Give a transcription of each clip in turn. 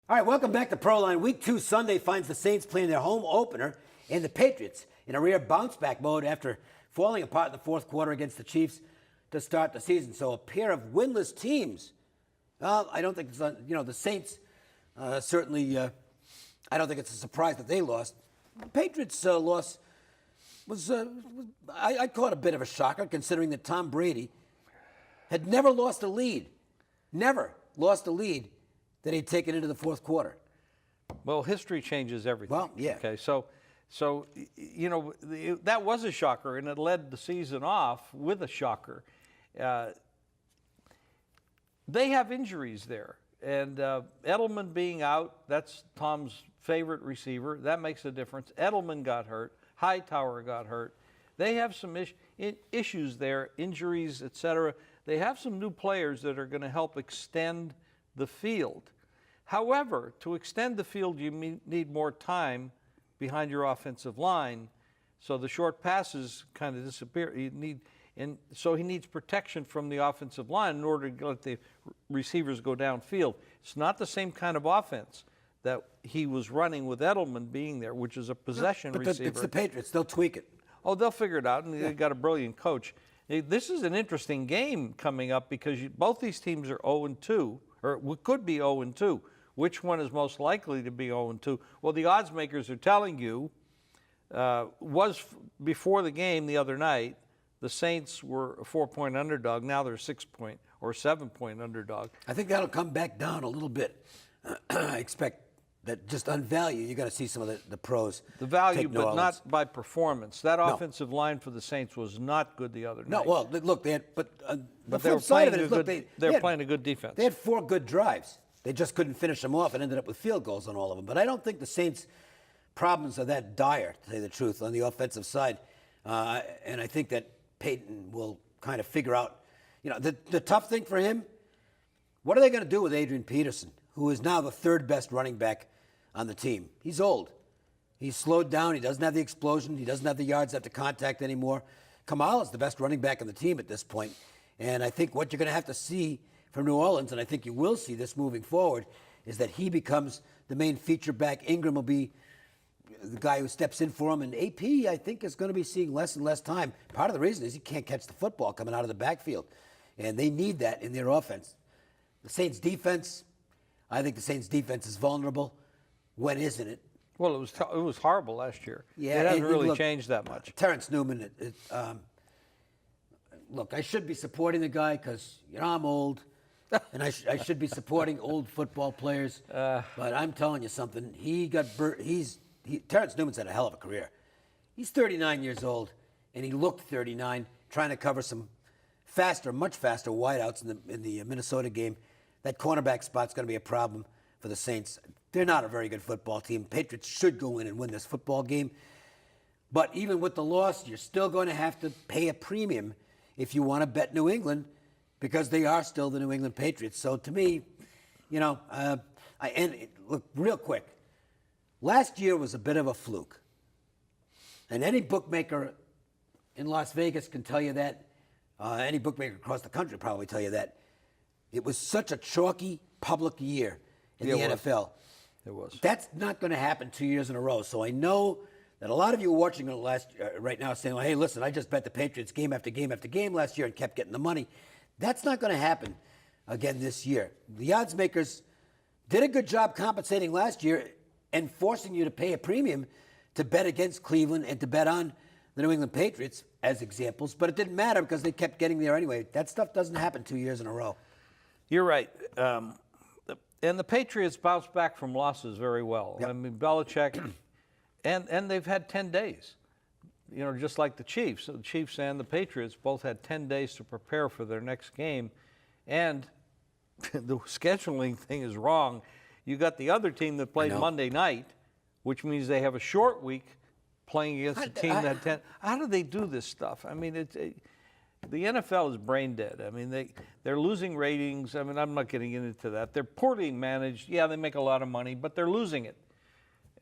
All right, welcome back to Proline. Week 2 Sunday finds the Saints playing their home opener and the Patriots in a rare bounce-back mode after falling apart in the fourth quarter against the Chiefs to start the season. So a pair of winless teams. Well, I don't think it's, the Saints certainly, I don't think it's a surprise that they lost. The Patriots' loss was, I call it a bit of a shocker, considering that Tom Brady had never lost a lead that he'd taken into the fourth quarter. Well, history changes everything. Well, yeah. Okay, so that was a shocker, and it led the season off with a shocker. They have injuries there, and Edelman being out, that's Tom's favorite receiver. That makes a difference. Edelman got hurt. Hightower got hurt. They have some issues there, injuries, etc. They have some new players that are going to help extend the field. However, to extend the field, you need more time behind your offensive line, so the short passes kind of disappear. So he needs protection from the offensive line in order to let the receivers go downfield. It's not the same kind of offense that he was running with Edelman being there, which is a possession receiver. It's the Patriots. They'll tweak it. Oh, they'll figure it out, and they've got a brilliant coach. This is an interesting game coming up because both these teams are 0-2, or could be 0-2. Which one is most likely to be 0-2? Well, the odds makers are telling you, before the game the other night, the Saints were a 4-point underdog. Now they're a 6-point or 7-point underdog. I think that'll come back down a little bit. I expect that just on value, you're going to see some of the pros. The value, take New but Orleans. not by performance. That offensive line for the Saints was not good the other night. No, well, look, they had, the they were flip side of playing it is, look, they were playing a good defense. They had 4 good drives. They just couldn't finish them off and ended up with field goals on all of them. But I don't think the Saints' problems are that dire, to say the truth, on the offensive side. And I think that Peyton will kind of figure out, the tough thing for him, what are they going to do with Adrian Peterson, who is now the 3rd best running back on the team? He's old. He's slowed down. He doesn't have the explosion. He doesn't have the yards after contact anymore. Kamal is the best running back on the team at this point. And I think what you're going to have to see from New Orleans, and I think you will see this moving forward, is that he becomes the main feature back. Ingram will be the guy who steps in for him. And AP, I think, is going to be seeing less and less time. Part of the reason is he can't catch the football coming out of the backfield. And they need that in their offense. The Saints' defense, I think the Saints' defense is vulnerable. When isn't it? Well, it was horrible last year. Yeah, it hasn't really changed that much. Terrence Newman, look, I should be supporting the guy because, I'm old. And I should be supporting old football players, but I'm telling you something. He got Terrence Newman's had a hell of a career. He's 39 years old, and he looked 39, trying to cover some much faster wideouts in the Minnesota game. That cornerback spot's going to be a problem for the Saints. They're not a very good football team. Patriots should go in and win this football game. But even with the loss, you're still going to have to pay a premium if you want to bet New England, because they are still the New England Patriots. So to me, look, real quick, last year was a bit of a fluke. And any bookmaker in Las Vegas can tell you that. Any bookmaker across the country probably tell you that. It was such a chalky public year in the NFL. It was. That's not going to happen 2 years in a row. So I know that a lot of you watching right now saying, well, hey, listen, I just bet the Patriots game after game after game last year and kept getting the money. That's not going to happen again this year. The odds makers did a good job compensating last year and forcing you to pay a premium to bet against Cleveland and to bet on the New England Patriots as examples, but it didn't matter because they kept getting there anyway. That stuff doesn't happen 2 years in a row. You're right. And the Patriots bounced back from losses very well. Yep. I mean, Belichick, and they've had 10 days. Just like the Chiefs. So the Chiefs and the Patriots both had 10 days to prepare for their next game. And the scheduling thing is wrong. You got the other team that played Monday night, which means they have a short week playing against a team that had 10. How do they do this stuff? I mean, the NFL is brain dead. I mean, they're losing ratings. I mean, I'm not getting into that. They're poorly managed. Yeah, they make a lot of money, but they're losing it.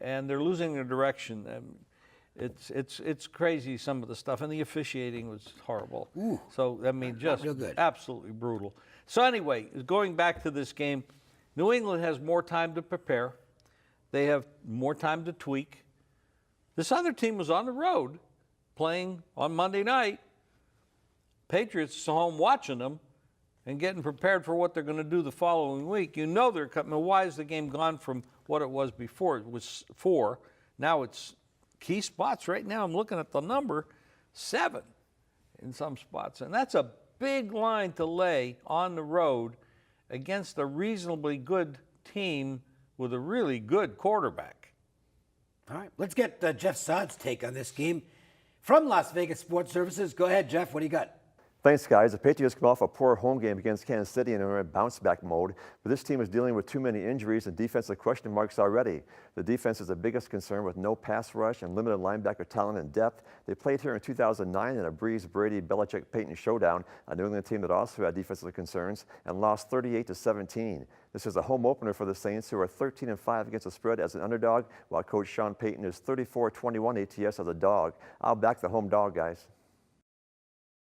And they're losing their direction. It's crazy, some of the stuff, and the officiating was horrible. Ooh, so I mean, just real good. Absolutely brutal. So anyway, going back to this game, New England has more time to prepare. They have more time to tweak. This other team was on the road playing on Monday night. Patriots is home watching them and getting prepared for what they're going to do the following week. You know they're coming. Why is the game gone from what it was before? It was 4. Now it's key spots. Right now I'm looking at the number 7 in some spots. And that's a big line to lay on the road against a reasonably good team with a really good quarterback. All right, let's get Jeff Saad's take on this game from Las Vegas Sports Services. Go ahead, Jeff. What do you got? Thanks, guys. The Patriots come off a poor home game against Kansas City and are in bounce-back mode, but this team is dealing with too many injuries and defensive question marks already. The defense is the biggest concern with no pass rush and limited linebacker talent and depth. They played here in 2009 in a Breeze, Brady, Belichick, Peyton showdown, a New England team that also had defensive concerns, and lost 38-17. This is a home opener for the Saints, who are 13-5 against the spread as an underdog, while Coach Sean Payton is 34-21 ATS as a dog. I'll back the home dog, guys.